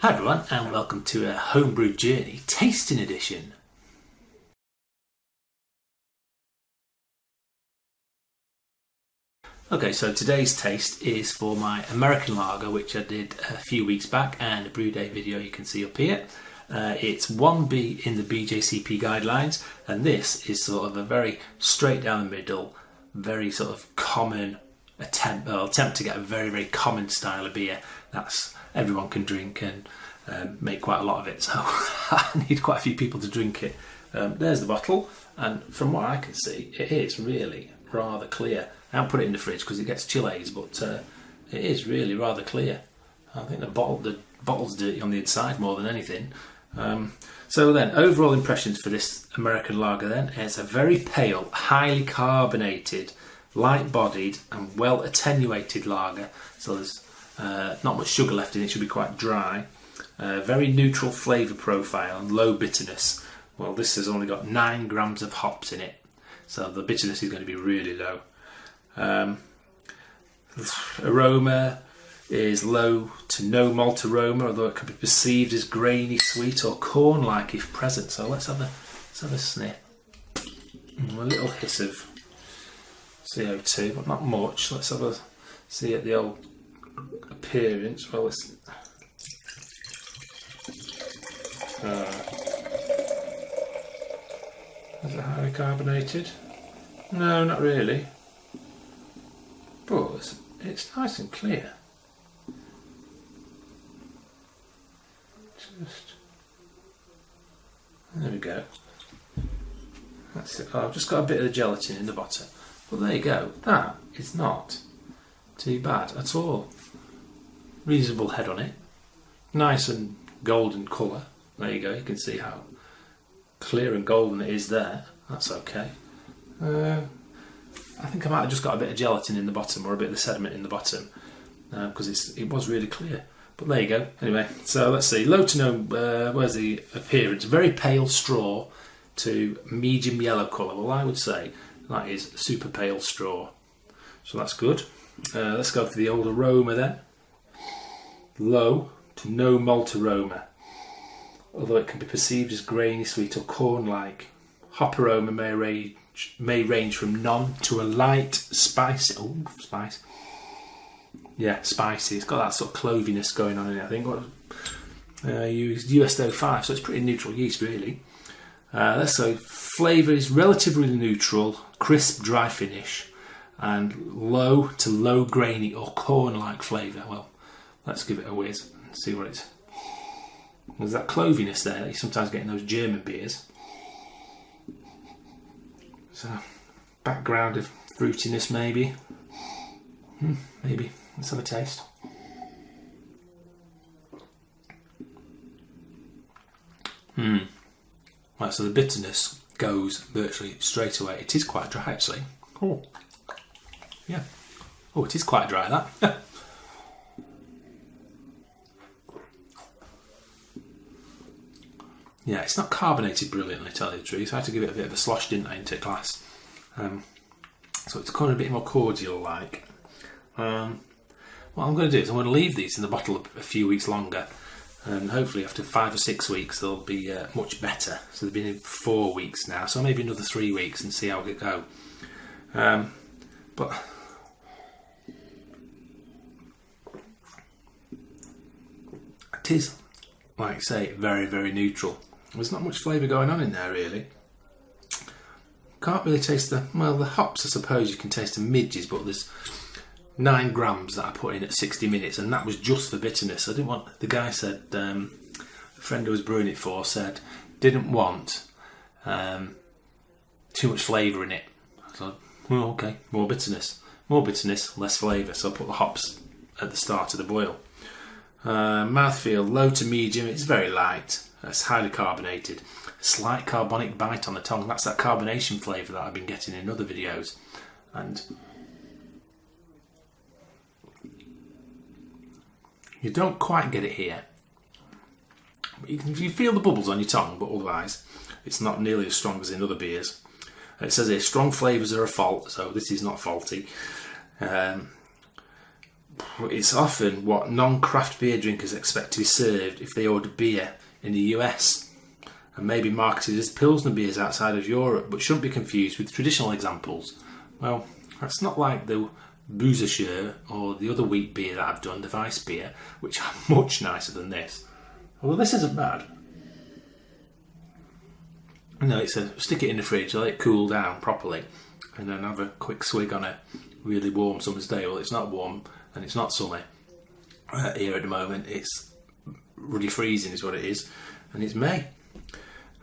Hi everyone, and welcome to a Homebrew Journey Tasting Edition. Okay, so today's taste is for my American lager, which I did a few weeks back, and a Brewday video you can see up here. It's 1B in the BJCP guidelines, and this is sort of a very straight down the middle, very sort of common attempt to get a very common style of beer that's everyone can drink and make quite a lot of it. So I need quite a few people to drink it. There's the bottle, and from what I can see, it is really rather clear. I haven't put it in the fridge because it gets chillies, but it is really rather clear. I think the bottle's dirty on the inside more than anything. So then, overall impressions for this American lager then, it's a very pale, highly carbonated, light-bodied and well attenuated lager. So there's not much sugar left in it, should be quite dry. Very neutral flavour profile and low bitterness. Well, this has only got 9 grams of hops in it, so the bitterness is going to be really low. Aroma is low to no malt aroma, although it could be perceived as grainy, sweet or corn-like if present. So let's have a sniff. A little hiss of CO2, but not much. Let's have a see at the old appearance. Well, it's is it highly carbonated? No, not really. But it's nice and clear. There we go. That's it. Oh, I've just got a bit of the gelatin in the bottom. But there you go. That is not too bad at all. Reasonable head on it. Nice and golden colour. There you go. You can see how clear and golden it is there. That's okay. I think I might have just got a bit of gelatin in the bottom, or a bit of the sediment in the bottom, because it was really clear. But there you go. Anyway, so let's see. Low to no, where's the appearance? Very pale straw to medium yellow colour. Well, I would say that is super pale straw. So that's good. Let's go for the old aroma then. Low to no malt aroma, although it can be perceived as grainy, sweet or corn-like. Hop aroma may range from none to a light, spicy. Oh, spice. Yeah, spicy. It's got that sort of cloviness going on in it, I think. Used US-05, so it's pretty neutral yeast, really. Let's say flavour is relatively neutral, crisp, dry finish, and low to low grainy or corn-like flavour. Well, let's give it a whiz and see what it's. There's that cloviness there that you sometimes get in those German beers. So, background of fruitiness, maybe. Maybe. Let's have a taste. Right, so the bitterness goes virtually straight away. It is quite dry, actually. Oh, yeah. Oh, it is quite dry, that. Yeah, it's not carbonated brilliantly, to tell you the truth. I had to give it a bit of a slosh, didn't I, into a glass. So it's kind of a bit more cordial-like. What I'm going to do is I'm going to leave these in the bottle a few weeks longer, and hopefully after 5 or 6 weeks they'll be much better. So they've been in 4 weeks now, so maybe another 3 weeks and see how it go. But it is, like I say, very neutral. There's not much flavour going on in there, really. Can't really taste the hops. I suppose you can taste the midges, but there's 9 grams that I put in at 60 minutes, and that was just for bitterness. I didn't want. The guy said, a friend who was brewing it for said, didn't want too much flavour in it. So, well, okay, more bitterness, less flavour. So I put the hops at the start of the boil. Mouthfeel low to medium. It's very light. It's highly carbonated. A slight carbonic bite on the tongue. That's that carbonation flavour that I've been getting in other videos. And you don't quite get it here. You feel the bubbles on your tongue, but otherwise it's not nearly as strong as in other beers. It says here strong flavours are a fault, so this is not faulty. it's often what non-craft beer drinkers expect to be served if they order beer in the US, and maybe marketed as Pilsner beers outside of Europe, but shouldn't be confused with traditional examples. Well, that's not like the Boozerscher or the other wheat beer that I've done, the Weiss beer, which are much nicer than this. Well, this isn't bad. No, it's stick it in the fridge, let it cool down properly, and then have a quick swig on a really warm summer's day. Well, it's not warm and it's not summer here at the moment. It's really freezing is what it is, and it's May.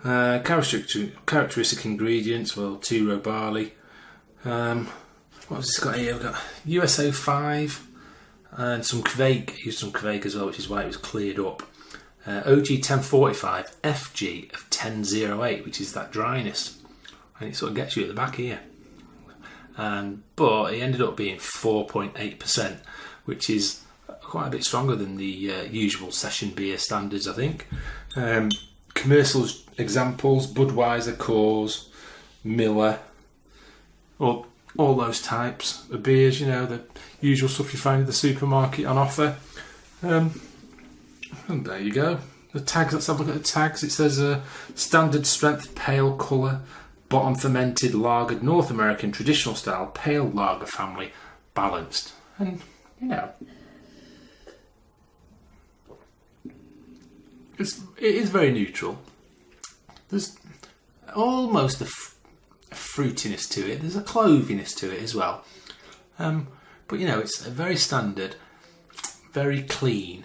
Characteristic ingredients, well, 2-row barley. What has this got here? We've got USO 5 and some Kveik. Used some Kveik as well, which is why it was cleared up. OG 1045, FG of 1008, which is that dryness, and it sort of gets you at the back here. But it ended up being 4.8%, which is quite a bit stronger than the usual session beer standards, I think. Commercial examples: Budweiser, Coors, Miller, all those types of beers, the usual stuff you find at the supermarket on offer. And there you go. The tags, let's have a look at the tags. It says standard strength, pale colour, bottom fermented, lagered, North American, traditional style, pale lager family, balanced. And, it is very neutral. There's almost a fruitiness to it. There's a cloviness to it as well. But, it's a very standard, very clean,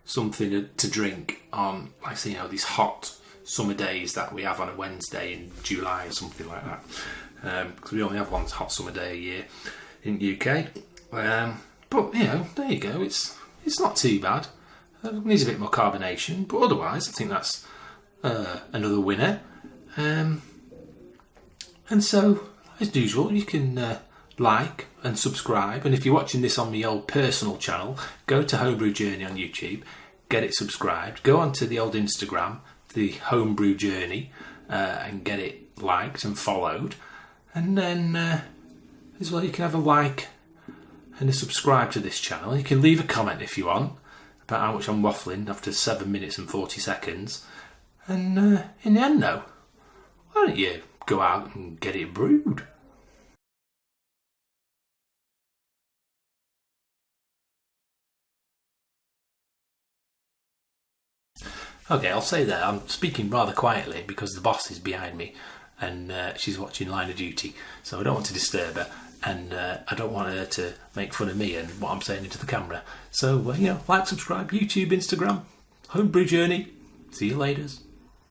something to drink on, like I say, these hot summer days that we have on a Wednesday in July or something like that. Because we only have one hot summer day a year in the UK. But there you go. It's not too bad. It needs a bit more carbonation, but otherwise, I think that's another winner. And so, as usual, you can like and subscribe. And if you're watching this on my old personal channel, go to Homebrew Journey on YouTube, get it subscribed. Go onto the old Instagram, the Homebrew Journey, and get it liked and followed. And then as well, you can have a like and a subscribe to this channel. You can leave a comment if you want about how much I'm waffling after 7 minutes and 40 seconds. And in the end, though, why don't you go out and get it brewed? Okay, I'll say that I'm speaking rather quietly because the boss is behind me and she's watching Line of Duty, so I don't want to disturb her, and I don't want her to make fun of me and what I'm saying into the camera. So, like, subscribe, YouTube, Instagram, Homebrew Journey. See you later.